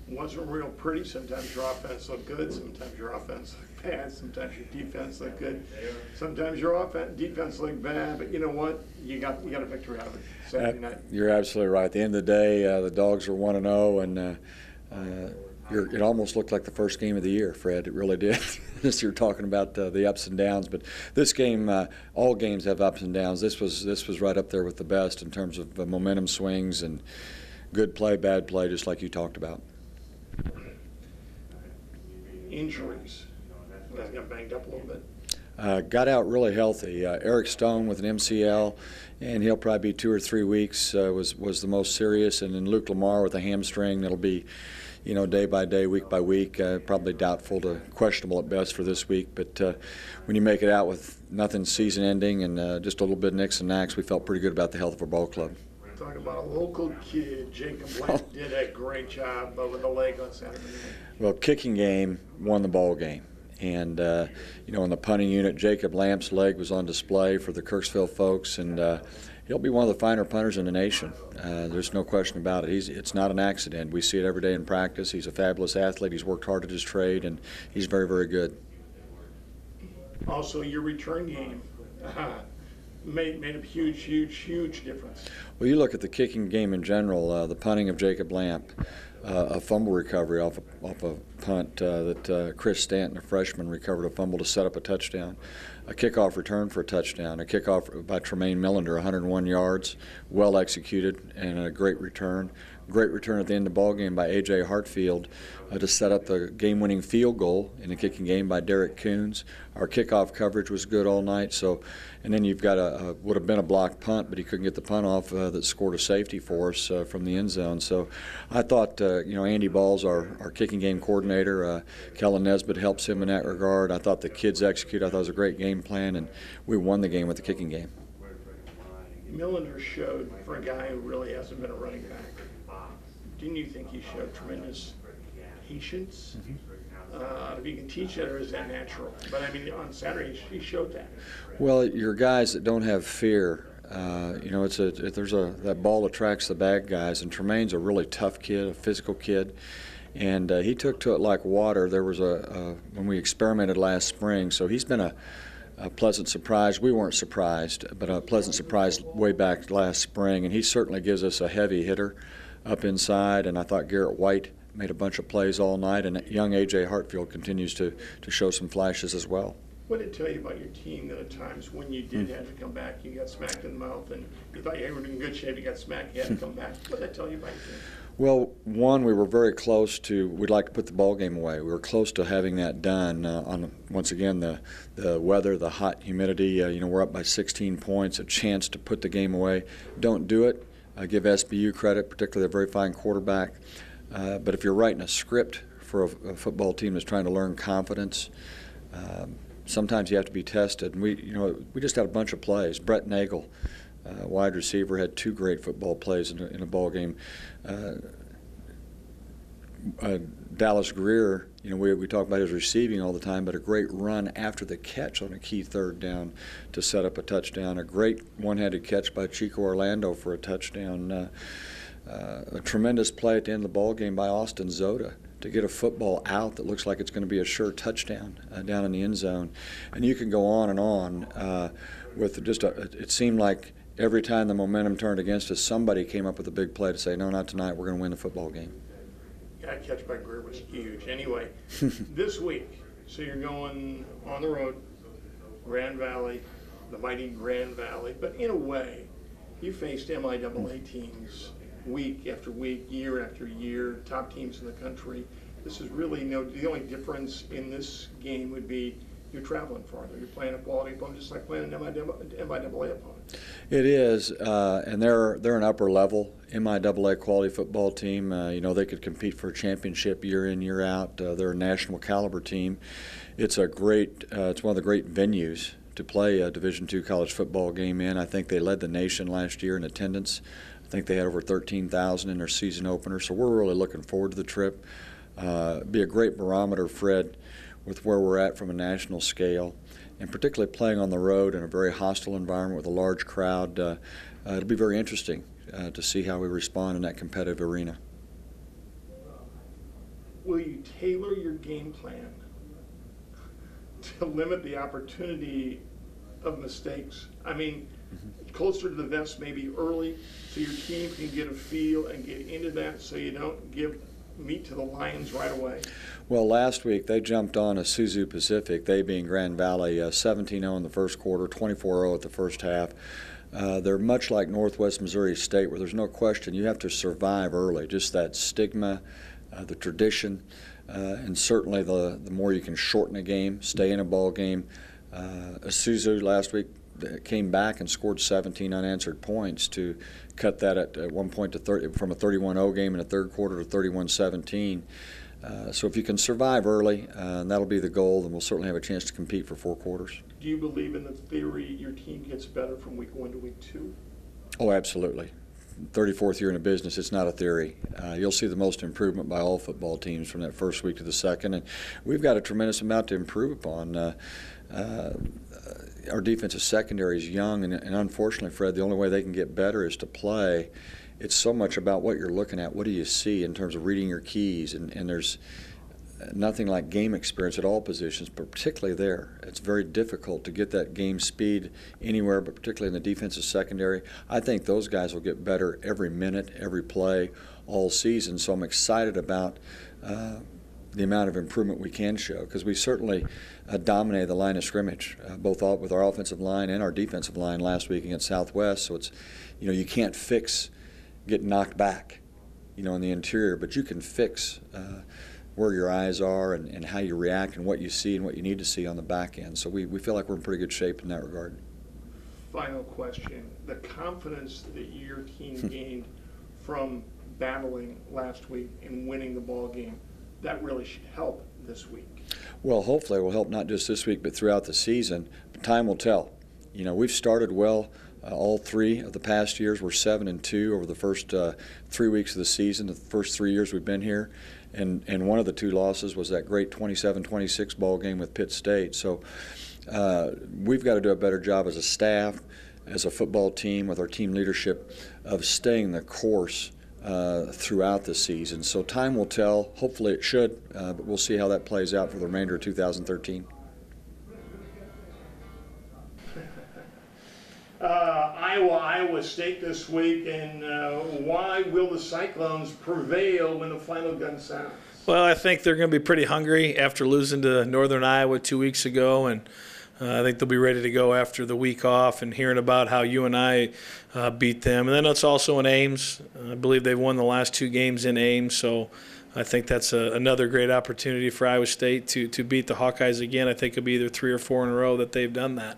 wasn't real pretty. Sometimes your offense looked good, sometimes your offense looked bad, sometimes your defense looked good, sometimes your defense looked bad. But you know what? You got a victory out of it Saturday night. You're absolutely right. At the end of the day, the Dogs are 1-0, and it almost looked like the first game of the year, Fred. It really did. You're talking about the ups and downs, but this game, all games have ups and downs. This was right up there with the best in terms of momentum swings and good play, bad play, just like you talked about. Injuries. You guys got banged up a little bit. Got out really healthy. Eric Stone with an MCL, and he'll probably be 2 or 3 weeks. Was the most serious, and then Luke Lamar with a hamstring. That'll be, day by day, week by week. Probably doubtful to questionable at best for this week. But when you make it out with nothing season-ending and just a little bit of nicks and knacks, we felt pretty good about the health of our ball club. Talk about a local kid, Jacob Lamp did a great job with the leg on Saturday night. Well, kicking game won the ball game. And, in the punting unit, Jacob Lamp's leg was on display for the Kirksville folks, and he'll be one of the finer punters in the nation. There's no question about it. It's not an accident. We see it every day in practice. He's a fabulous athlete. He's worked hard at his trade, and he's very, very good. Also, your return game made a huge difference. Well, you look at the kicking game in general, the punting of Jacob Lamp, a fumble recovery off a punt that Chris Stanton, a freshman, recovered a fumble to set up a touchdown, a kickoff return for a touchdown, a kickoff by Tremaine Millender, 101 yards, well executed, and a great return. Great return at the end of the ball game by A.J. Hartfield to set up the game-winning field goal in the kicking game by Derek Coons. Our kickoff coverage was good all night. And then you've got would have been a blocked punt, but he couldn't get the punt off that scored a safety for us from the end zone. So I thought, Andy Ball's our kicking game coordinator. Gregg Nesbitt helps him in that regard. I thought the kids executed. I thought it was a great game plan, and we won the game with the kicking game. Millender showed, for a guy who really hasn't been a running back, didn't you think he showed tremendous patience? If you can teach that, or is that natural? But I mean, on Saturday he showed that. Well, you're guys that don't have fear. That ball attracts the bad guys, and Tremaine's a really tough kid, a physical kid, and he took to it like water. There was when we experimented last spring, so he's been a pleasant surprise. We weren't surprised, but a pleasant surprise way back last spring, and he certainly gives us a heavy hitter up inside, and I thought Garrett White made a bunch of plays all night, and young A.J. Hartfield continues to show some flashes as well. What did it tell you about your team that at times when you did have to come back, you got smacked in the mouth, and you thought you were in good shape, you got smacked, you had to come back? What did that tell you about your team? Well, one, we were very close to, we'd like to put the ball game away. We were close to having that done on, once again, the weather, the hot humidity. We're up by 16 points, a chance to put the game away. Don't do it. I give SBU credit, particularly a very fine quarterback. But if you're writing a script for a football team that's trying to learn confidence, sometimes you have to be tested. And we just had a bunch of plays. Brett Nagel, wide receiver, had 2 great football plays in a ball game. Dallas Greer, we talk about his receiving all the time, but a great run after the catch on a key third down to set up a touchdown. A great one-handed catch by Chico Orlando for a touchdown. A tremendous play at the end of the ball game by Austin Zoda to get a football out that looks like it's going to be a sure touchdown down in the end zone. And you can go on and on with just it seemed like every time the momentum turned against us, somebody came up with a big play to say, no, not tonight, we're going to win the football game. That catch by Greer was huge. Anyway, this week, so you're going on the road, Grand Valley, the mighty Grand Valley, but in a way, you faced MIAA teams week after week, year after year, top teams in the country. This is really, the only difference in this game would be you're traveling farther. You're playing a quality opponent just like playing an MIAA opponent. It is, and they're an upper level MIAA quality football team. They could compete for a championship year in, year out. They're a national caliber team. It's one of the great venues to play a Division II college football game in. I think they led the nation last year in attendance. I think they had over 13,000 in their season opener, so we're really looking forward to the trip. Be a great barometer, Fred, with where we're at from a national scale, and particularly playing on the road in a very hostile environment with a large crowd. It'll be very interesting to see how we respond in that competitive arena. will you tailor your game plan to limit the opportunity of mistakes? I mean, closer to the vest maybe early so your team can get a feel and get into that so you don't give meat to the lions right away? Well, last week they jumped on Isuzu Pacific, they being Grand Valley, 17-0 in the first quarter, 24-0 at the first half. They're much like Northwest Missouri State, where there's no question you have to survive early, just that stigma, the tradition, and certainly the more you can shorten a game, stay in a ball game. Isuzu last week came back and scored 17 unanswered points to cut that at one point to from a 31-0 game in the third quarter to 31-17. So if you can survive early, and that'll be the goal, then we'll certainly have a chance to compete for 4 quarters. Do you believe in the theory your team gets better from week 1 to week 2? Oh, absolutely. 34th year in a business, it's not a theory. You'll see the most improvement by all football teams from that first week to the second, and we've got a tremendous amount to improve upon. Our defensive secondary is young, and unfortunately, Fred, the only way they can get better is to play. It's so much about what you're looking at. What do you see in terms of reading your keys? And there's nothing like game experience at all positions, but particularly there. It's very difficult to get that game speed anywhere, but particularly in the defensive secondary. I think those guys will get better every minute, every play, all season. So I'm excited about the amount of improvement we can show, because we certainly dominated the line of scrimmage, both with our offensive line and our defensive line last week against Southwest. So it's, you can't fix getting knocked back, in the interior, but you can fix where your eyes are and how you react and what you see and what you need to see on the back end. So we feel like we're in pretty good shape in that regard. Final question. The confidence that your team gained from battling last week and winning the ball game, that really should help this week. Well, hopefully it will help not just this week but throughout the season. But time will tell. We've started well. All 3 of the past years. We're 7-2 over the first 3 weeks of the season, the first 3 years we've been here. And one of the 2 losses was that great 27-26 ball game with Pitt State. So we've got to do a better job as a staff, as a football team, with our team leadership, of staying the course throughout the season. So time will tell. Hopefully it should, but we'll see how that plays out for the remainder of 2013. Iowa State this week, and why will the Cyclones prevail when the final gun sounds? Well, I think they're going to be pretty hungry after losing to Northern Iowa 2 weeks ago, and I think they'll be ready to go after the week off and hearing about how UNI beat them. And then it's also in Ames. I believe they've won the last 2 games in Ames, so I think that's another great opportunity for Iowa State to beat the Hawkeyes again. I think it'll be either 3 or 4 in a row that they've done that.